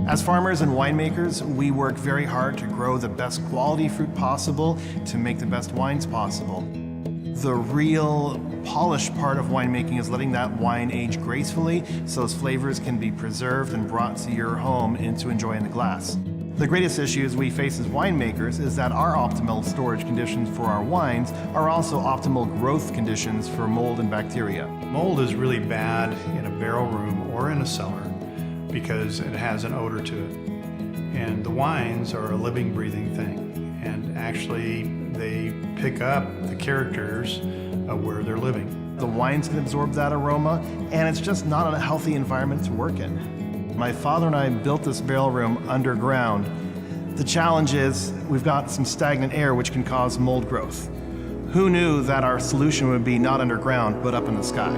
As farmers and winemakers, we work very hard to grow the best quality fruit possible to make the best wines possible. The real polished part of winemaking is letting that wine age gracefully so those flavors can be preserved and brought to your home and to enjoy in the glass. The greatest issues we face as winemakers is that our optimal storage conditions for our wines are also optimal growth conditions for mold and bacteria. Mold is really bad in a barrel room or in a cellar because it has an odor to it. And the wines are a living, breathing thing. And actually, they pick up the characters of where they're living. The wines can absorb that aroma, and it's just not a healthy environment to work in. My father and I built this barrel room underground. The challenge is we've got some stagnant air which can cause mold growth. Who knew that our solution would be not underground, but up in the sky?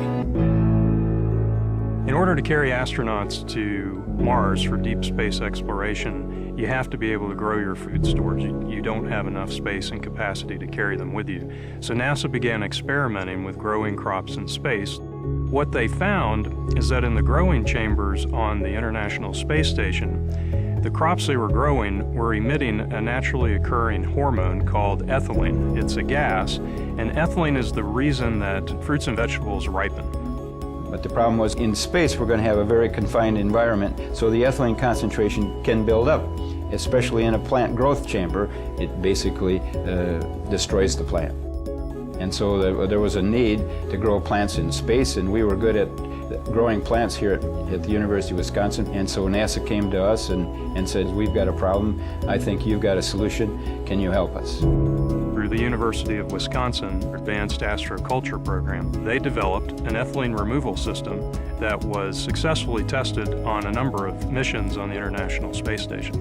In order to carry astronauts to Mars for deep space exploration, you have to be able to grow your food stores. You don't have enough space and capacity to carry them with you. So NASA began experimenting with growing crops in space. What they found is that in the growing chambers on the International Space Station, the crops they were growing were emitting a naturally occurring hormone called ethylene. It's a gas, and ethylene is the reason that fruits and vegetables ripen. But the problem was, in space we're going to have a very confined environment, so the ethylene concentration can build up, especially in a plant growth chamber. It basically destroys the plant. And so there was a need to grow plants in space, and we were good at growing plants here at the University of Wisconsin. And so NASA came to us and said, we've got a problem. I think you've got a solution. Can you help us? Through the University of Wisconsin Advanced Astroculture Program, they developed an ethylene removal system that was successfully tested on a number of missions on the International Space Station.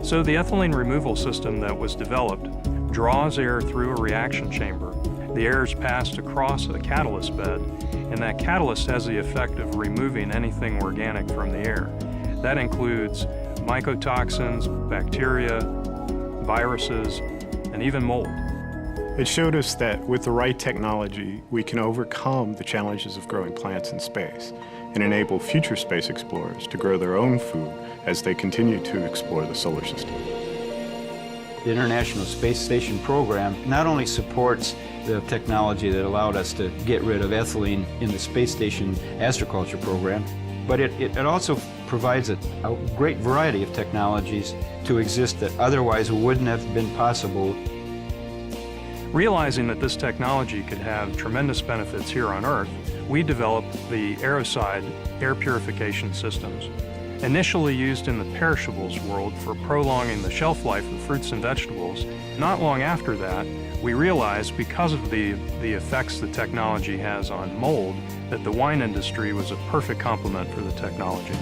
So the ethylene removal system that was developed draws air through a reaction chamber. The air is passed across a catalyst bed, and that catalyst has the effect of removing anything organic from the air. That includes mycotoxins, bacteria, viruses, and even mold. It showed us that with the right technology, we can overcome the challenges of growing plants in space and enable future space explorers to grow their own food as they continue to explore the solar system. The International Space Station program not only supports the technology that allowed us to get rid of ethylene in the Space Station Astroculture program, but it also provides a great variety of technologies to exist that otherwise wouldn't have been possible. Realizing that this technology could have tremendous benefits here on Earth, we developed the Aerocide air purification systems. Initially used in the perishables world for prolonging the shelf life of fruits and vegetables, not long after that, we realized because of the effects the technology has on mold, that the wine industry was a perfect complement for the technology.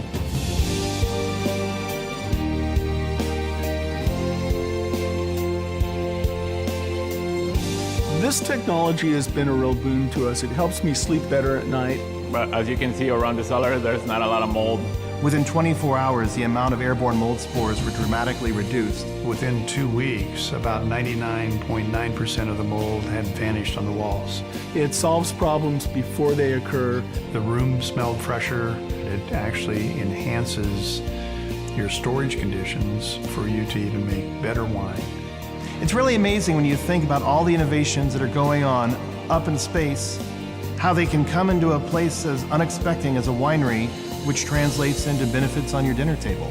This technology has been a real boon to us. It helps me sleep better at night. But as you can see around the cellar, there's not a lot of mold. Within 24 hours, the amount of airborne mold spores were dramatically reduced. Within 2 weeks, about 99.9% of the mold had vanished on the walls. It solves problems before they occur. The room smelled fresher. It actually enhances your storage conditions for you to even make better wine. It's really amazing when you think about all the innovations that are going on up in space, how they can come into a place as unexpected as a winery, which translates into benefits on your dinner table.